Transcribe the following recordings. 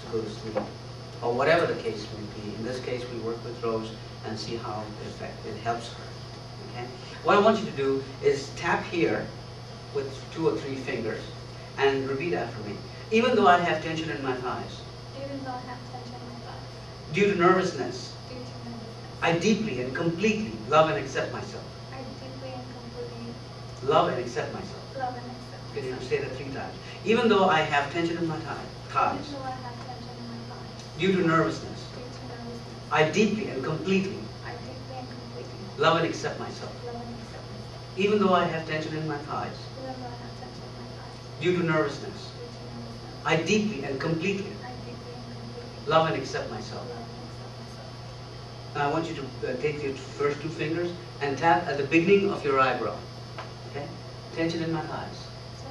to go to sleep, or whatever the case may be. In this case, we work with Rose and see how it helps her. Okay? What I want you to do is tap here with 2 or 3 fingers and repeat after me. Even though I have tension in my thighs, even though I have tension in my thighs, due to nervousness, I deeply and completely love and accept myself. I deeply and completely love and accept myself. love and accept Can you myself. say that 3 times? Even though I have tension in my thighs, Even though I have tension in my thighs, due to nervousness, due to nervousness, I deeply and completely I deeply and completely love and accept myself. love and accept myself. Even though I have tension in my thighs, Even though I have tension in my thighs, due to nervousness, due to nervousness, I deeply and completely I deeply and completely love and accept myself. love and accept myself. Now I want you to take your first 2 fingers and tap at the beginning of your eyebrow. Okay? Tension in my thighs. So,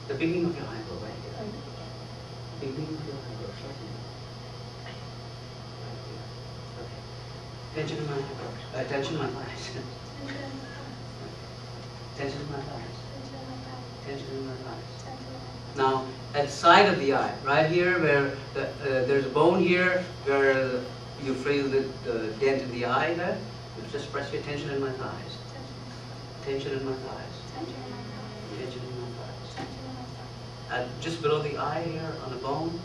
The beginning of your eyebrow, right here. Beginning of your eyebrow, right here. Right here. Okay. Tension in my eyebrow. Tension in my thighs. tension in my thighs, Tension in my thighs. tension in my thighs, Tension in my thighs. tension in my thighs. Now, at the side of the eye, right here, where there's a bone here, where you feel the dent in the eye there, you just press your tension in my thighs. Tension in my thighs. Tension in my thighs, Tension in my thighs. tension in my thighs, Just below the eye here, on the bone,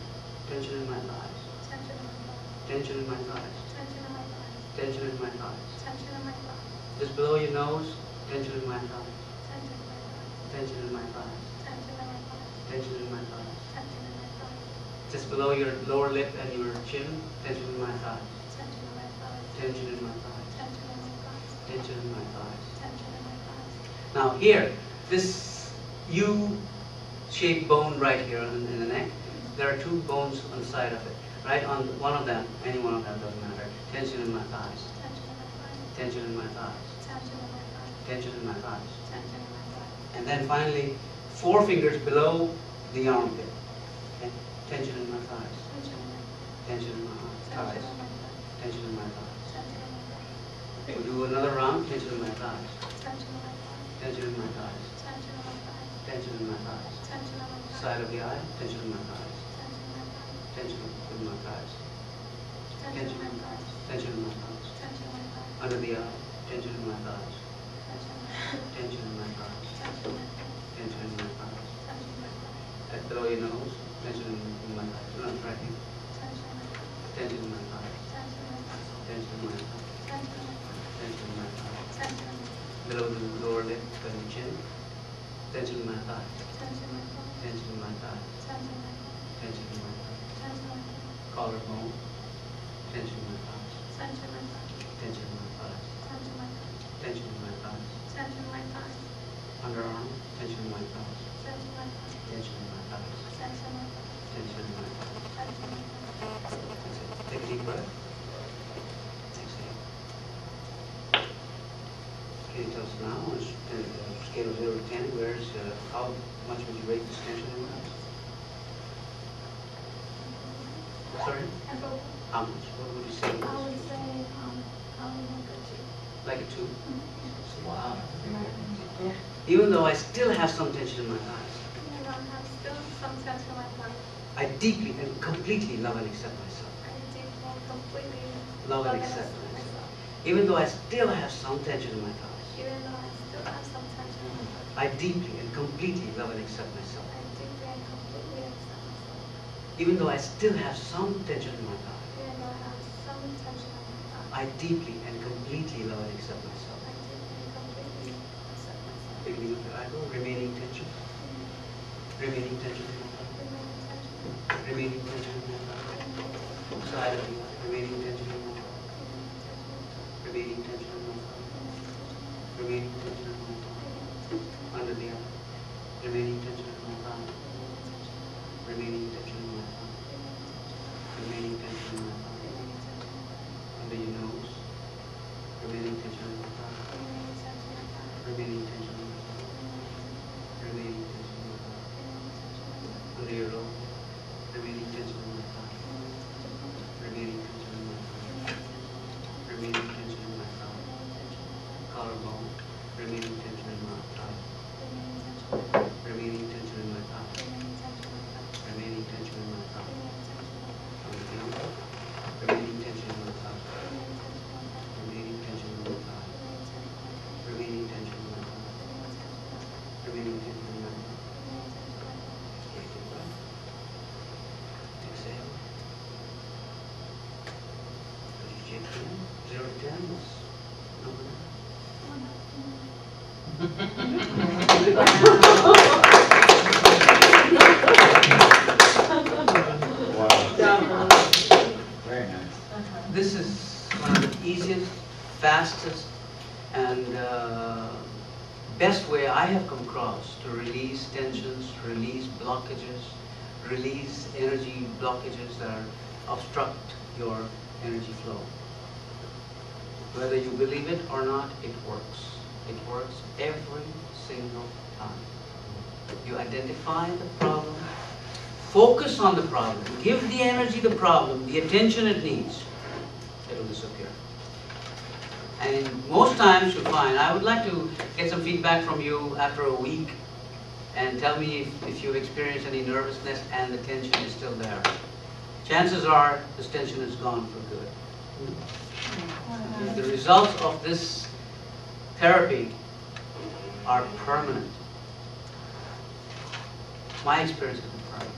tension in my thighs. tension in my thighs, Tension in my thighs. tension in my thighs, Tension in my thighs. tension in my thighs, Just below your nose, tension in my thighs. tension in my thighs, Tension in my thighs. tension in my thighs, Tension in my thighs. tension in my thighs, Just below your lower lip and your chin, tension in my thighs. tension in my thighs, Tension in my thighs. tension in my thighs, Tension in my thighs. tension in my thighs. Now here, this U-shaped bone right here in the neck, there are 2 bones on the side of it. Right on one of them, any one of them doesn't matter. Tension in my thighs. Tension in my thighs, Tension in my thighs. tension in my thighs, Tension in my thighs. tension in my thighs, And then finally, 4 fingers below the armpit. Okay? Tension in my thighs. tension in my Tension in my thighs. tension in my thighs, Tension in my thighs. tension in my thighs, We'll do another round. Tension in my thighs. tension in my thighs, Tension in my thighs. tension in my thighs, Tension in my thighs. tension in my thighs, Side of the eye. Tension in my thighs. tension in my thighs, Tension in my thighs. tension in my thighs, Tension in my thighs. tension in my thighs, Under the eye. Tension in my thighs. tension in my thighs, Tension in my thighs. tension in my thighs, Tension in my thighs. tension in my thighs, At below your nose. Tension in my thighs. No, right here. tension in my thighs, Tension in my thighs. tension in my thighs, Tension in my thighs. tension in my thighs, Tension in my thighs. tension in my thighs, Below the lower lip and the chin. Tension in my thighs. tension in my thighs, Tension in my thighs. tension in my thighs, Tension in my thighs. tension in my thighs, Collarbone. Tension in my thighs. tension in my thighs, Tension in my thighs. tension in my thighs, Tension in my thighs. tension in my thighs, Underarm. Tension in my thighs. tension in my thighs, Tension in my thighs. tension in my thighs, Tension in my thighs. tension in my thighs. That's it. Take a deep breath. Exhale. Okay, tell us now on a scale of 0 to 10, how much would you rate this tension in your thighs? Sorry? How much? What would you say? I would say, like a 2. Like a 2? Wow. Even though I still have some tension in my thighs, You know, I have still some tension in my thighs. I deeply and completely love and accept myself. I deeply and completely Love and accept myself. Even though I still have some tension in my thighs, Even though I still have some tension in my thighs. I deeply and completely love and accept myself. I deeply and completely accept myself. Even though I still have some tension in my thighs, Even though I have some tension in my thighs. I deeply and completely love and accept myself. I deeply and completely accept myself. Beginning of the eyebrow, remaining tension. Remaining tension in my thighs. Remaining tension. Remaining tension in my thighs. Remaining tension. Side of the eye, remaining tension in my thighs. Remaining tension in my thighs. Remaining tension in my thighs. Under the eye, remaining tension in my thighs. Remaining tension in my thighs. Remaining tension in my thighs. Under your nose, remaining tension in my thighs. Remaining tension in my thighs. Remaining tension in my thighs. Under your lower, remaining tension in my thighs. Remaining tension in my thighs. Remaining tension in my thighs. Collarbone, remaining tension in my thighs. Remaining tension in my thighs. Remaining tension 0 to 10 is number 9. Wow. Very nice. This is one of the easiest, fastest, and best way I have come across to release tensions, release blockages, release energy blockages that obstruct your energy flow. Whether you believe it or not, it works. It works every single time. You identify the problem, focus on the problem, give the energy the problem, the attention it needs, it will disappear. And most times you'll find, I would like to get some feedback from you after a week and tell me if you've experienced any nervousness and the tension is still there. Chances are this tension is gone for good. The results of this therapy are permanent. My experience has been permanent.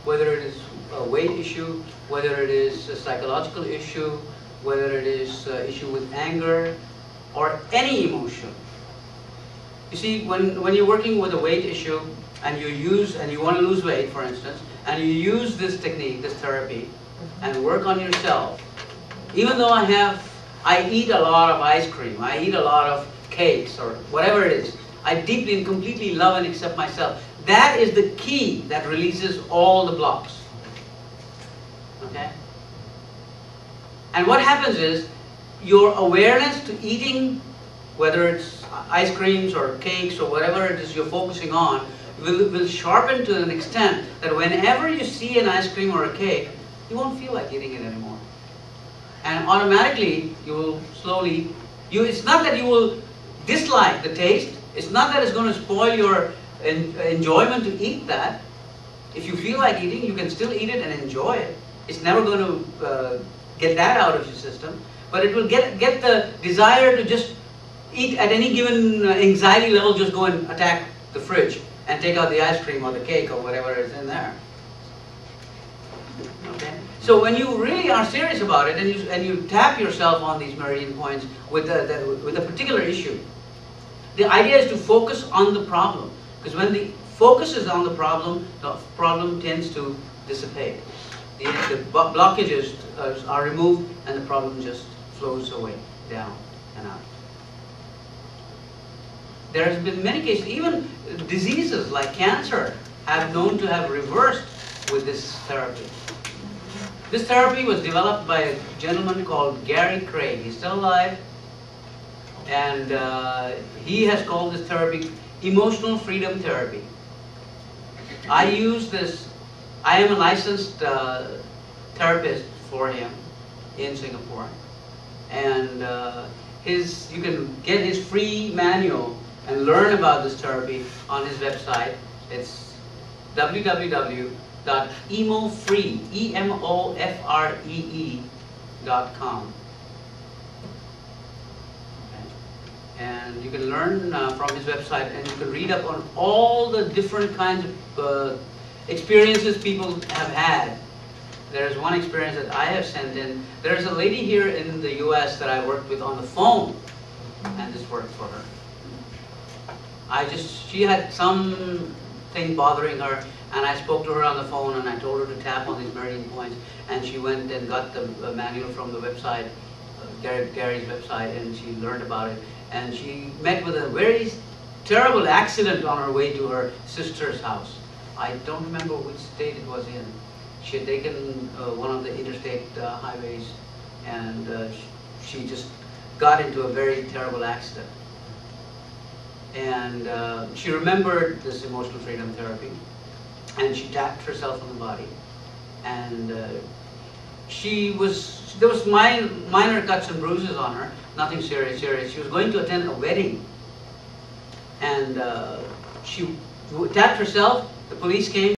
Whether it is a weight issue, whether it is a psychological issue, whether it is an issue with anger, or any emotion. You see, when you're working with a weight issue, and you want to lose weight, for instance, and you use this technique, this therapy, and work on yourself, even though I eat a lot of ice cream, I eat a lot of cakes, or whatever it is, I deeply and completely love and accept myself. That is the key that releases all the blocks. Okay? And what happens is, your awareness to eating, whether it's ice creams or cakes or whatever it is you're focusing on, will sharpen to an extent that whenever you see an ice cream or a cake, you won't feel like eating it anymore. And automatically, you will slowly, it's not that you will dislike the taste, it's not that it's going to spoil your enjoyment to eat that. If you feel like eating, you can still eat it and enjoy it. It's never going to get that out of your system, but it will get the desire to just eat at any given anxiety level, just go and attack the fridge and take out the ice cream or the cake or whatever is in there. Okay? So when you really are serious about it and you tap yourself on these meridian points with a particular issue, the idea is to focus on the problem. Because when the focus is on the problem tends to dissipate. The blockages are removed and the problem just flows away, down and out. There has been many cases, even diseases like cancer have known to have reversed with this therapy. This therapy was developed by a gentleman called Gary Craig. He's still alive, and he has called this therapy emotional freedom therapy. I use this. I am a licensed therapist for him in Singapore, and you can get his free manual and learn about this therapy on his website. It's www.emofree.com. Okay. And you can learn from his website, and you can read up on all the different kinds of experiences people have had. There's one experience that I have sent in. There's a lady here in the US that I worked with on the phone, and this worked for her. She had something bothering her, and I spoke to her on the phone, and I told her to tap on these meridian points, and she went and got the manual from the website, Gary's website, and she learned about it, and she met with a very terrible accident on her way to her sister's house. I don't remember which state it was in. She had taken one of the interstate highways, and she just got into a very terrible accident. And she remembered this emotional freedom therapy, and she tapped herself on the body, and there was minor cuts and bruises on her, nothing serious. She was going to attend a wedding, and she tapped herself. The police came.